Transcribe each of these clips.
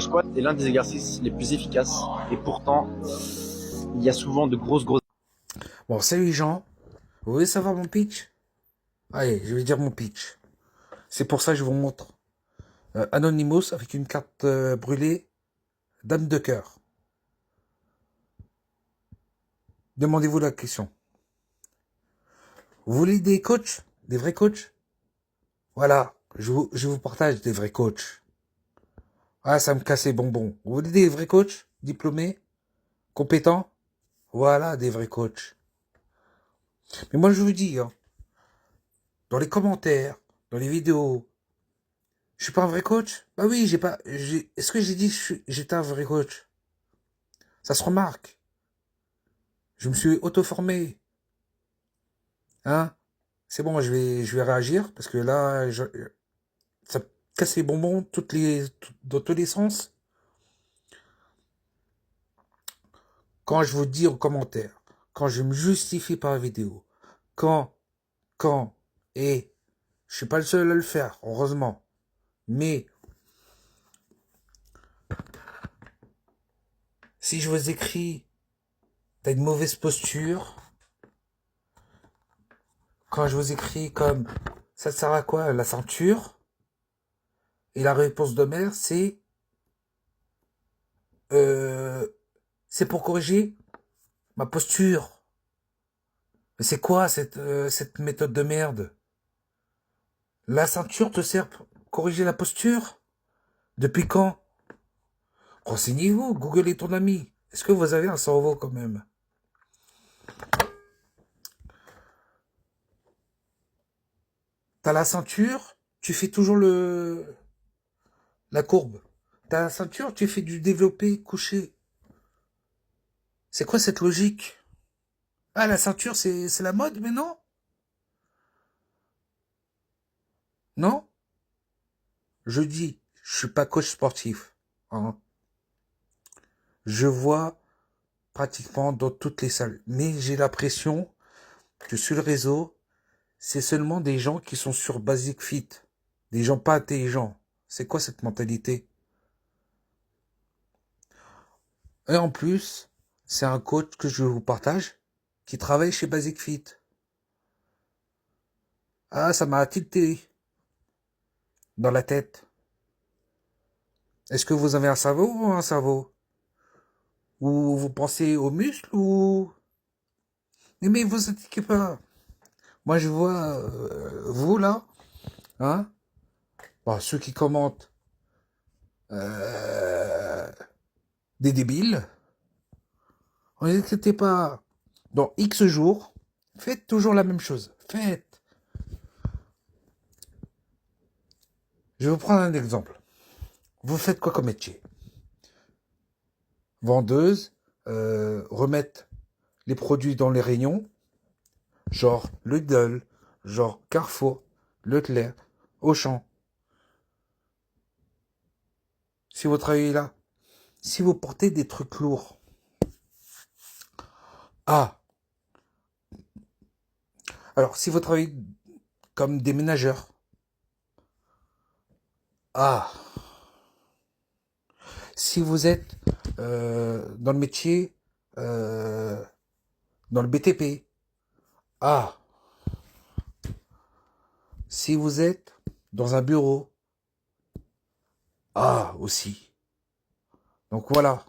Le squat est l'un des exercices les plus efficaces et pourtant, il y a souvent de grosses. Bon, salut les gens. Vous voulez savoir mon pitch? Allez, je vais dire mon pitch. C'est pour ça que je vous montre Anonymous avec une carte brûlée, dame de cœur. Demandez-vous la question. Vous voulez des coachs? Des vrais coachs? Voilà, je vous partage des vrais coachs. Ah, ça me casse les bonbons. Vous voulez des vrais coachs? Diplômés? Compétents? Voilà, des vrais coachs. Mais moi, je vous dis, hein, dans les commentaires, dans les vidéos, je suis pas un vrai coach? Bah oui, est-ce que j'ai dit que j'étais un vrai coach? Ça se remarque. Je me suis auto-formé. Hein? C'est bon, je vais réagir parce que là, ça casse les bonbons dans tous les sens. Quand je vous dis en commentaire, quand je me justifie par la vidéo, quand, et je suis pas le seul à le faire, heureusement. Mais si je vous écris, t'as une mauvaise posture. Quand je vous écris comme ça te sert à quoi la ceinture? Et la réponse de mère, euh, c'est pour corriger ma posture. Mais c'est quoi cette méthode de merde? La ceinture te sert pour corriger la posture? Depuis quand? Renseignez-vous, Google est ton ami. Est-ce que vous avez un cerveau quand même? T'as la ceinture, tu fais toujours la courbe. T'as la ceinture, tu fais du développé couché. C'est quoi cette logique? Ah, la ceinture, c'est la mode, mais non? Non? Je dis, je suis pas coach sportif. Hein. Je vois pratiquement dans toutes les salles. Mais j'ai l'impression que sur le réseau, c'est seulement des gens qui sont sur Basic Fit. Des gens pas intelligents. C'est quoi cette mentalité? Et en plus, c'est un coach que je vous partage qui travaille chez Basic Fit. Ah, ça m'a tilté dans la tête. Est-ce que vous avez un cerveau ou un cerveau? Ou vous pensez aux muscles ou... Mais vous inquiétez pas. Moi, je vois vous là, hein? Bon, ceux qui commentent euh, des débiles. Ne vous inquiétez pas. Dans X jours, faites toujours la même chose. Faites. Je vais vous prendre un exemple. Vous faites quoi comme métier? Vendeuse, remettre les produits dans les rayons, genre Lidl, genre Carrefour, Leclerc, Auchan. Si vous travaillez là, si vous portez des trucs lourds, ah, alors si vous travaillez comme des ménageurs, ah, si vous êtes dans le métier, euh, dans le BTP, ah, si vous êtes dans un bureau, ah, aussi. Donc voilà.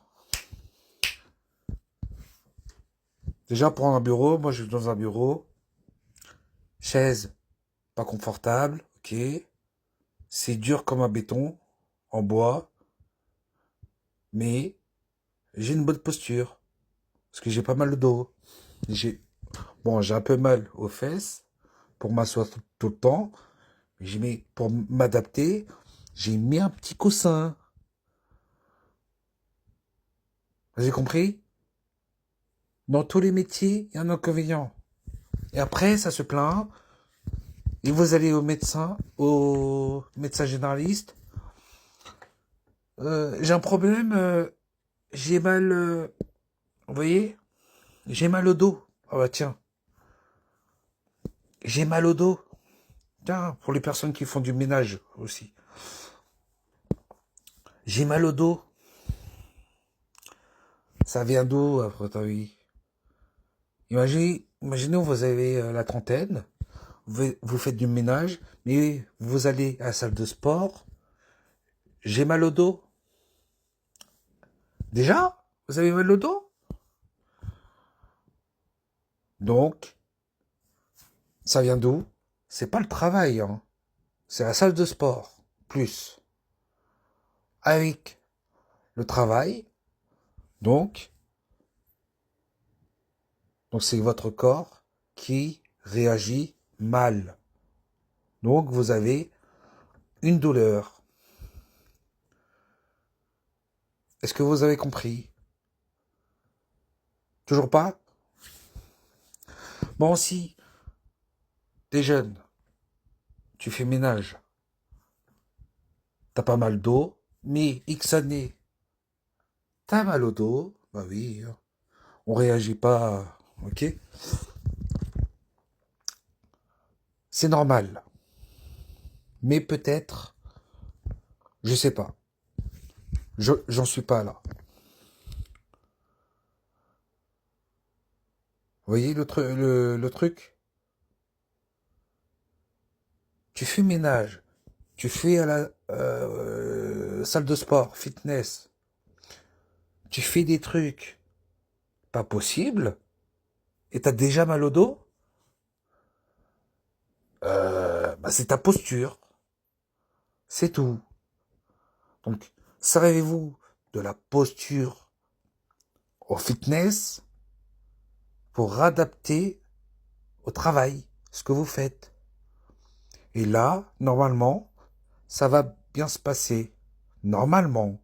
Déjà pour un bureau, moi je suis dans un bureau, chaise pas confortable, ok. C'est dur comme un béton, en bois, mais j'ai une bonne posture. Parce que j'ai pas mal au dos. J'ai j'ai un peu mal aux fesses pour m'asseoir tout le temps. Pour m'adapter, j'ai mis un petit coussin. Vous avez compris? Dans tous les métiers, il y a un inconvénient. Et après, ça se plaint. Et vous allez au médecin généraliste. J'ai un problème, j'ai mal, vous voyez? J'ai mal au dos. Ah bah tiens, j'ai mal au dos. Tiens, pour les personnes qui font du ménage aussi. J'ai mal au dos. Ça vient d'où, à votre avis? Imaginez, vous avez la trentaine, vous faites du ménage, mais vous allez à la salle de sport. J'ai mal au dos. Déjà? Vous avez mal au dos? Donc, ça vient d'où? C'est pas le travail, hein. C'est la salle de sport. Plus. Avec le travail. Donc, c'est votre corps qui réagit mal. Donc, vous avez une douleur. Est-ce que vous avez compris? Toujours pas? Bon, si t'es jeune, tu fais ménage, t'as pas mal d'eau, mais X années, t'as mal au dos, bah oui, hein. On réagit pas, ok? C'est normal. Mais peut-être, je sais pas. J'en suis pas là. Vous voyez le truc? Tu fais ménage, tu fais à la salle de sport, fitness, tu fais des trucs pas possibles, et t'as déjà mal au dos, bah c'est ta posture. C'est tout. Donc, servez-vous de la posture au fitness pour adapter au travail ce que vous faites. Et là, normalement, ça va bien se passer. Normalement.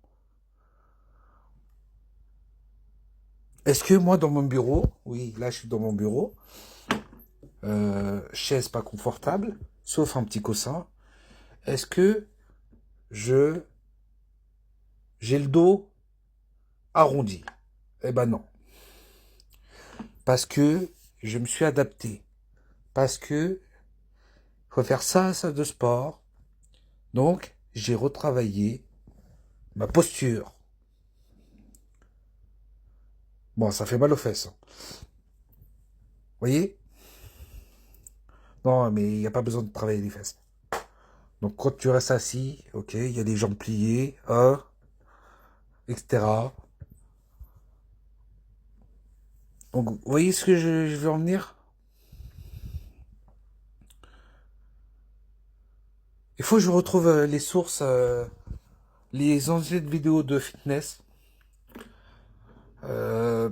Est-ce que moi, dans mon bureau, oui, là, je suis dans mon bureau, chaise pas confortable, sauf un petit coussin, est-ce que je j'ai le dos arrondi? Eh ben non. Parce que je me suis adapté. Parce que faut faire ça de sport. Donc, j'ai retravaillé ma posture. Bon, ça fait mal aux fesses, hein. Vous voyez? Non, mais il n'y a pas besoin de travailler les fesses. Donc, quand tu restes assis, ok, il y a les jambes pliées, hein, etc. Donc, vous voyez ce que je veux en venir? Il faut que je retrouve les sources, les anciennes vidéos de fitness, euh,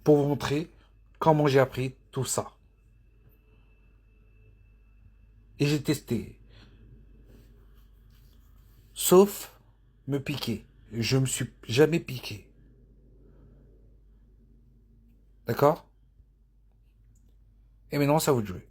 pour vous montrer comment j'ai appris tout ça. Et j'ai testé. Sauf me piquer. Je me suis jamais piqué. D'accord? Et maintenant, ça vous de jouer.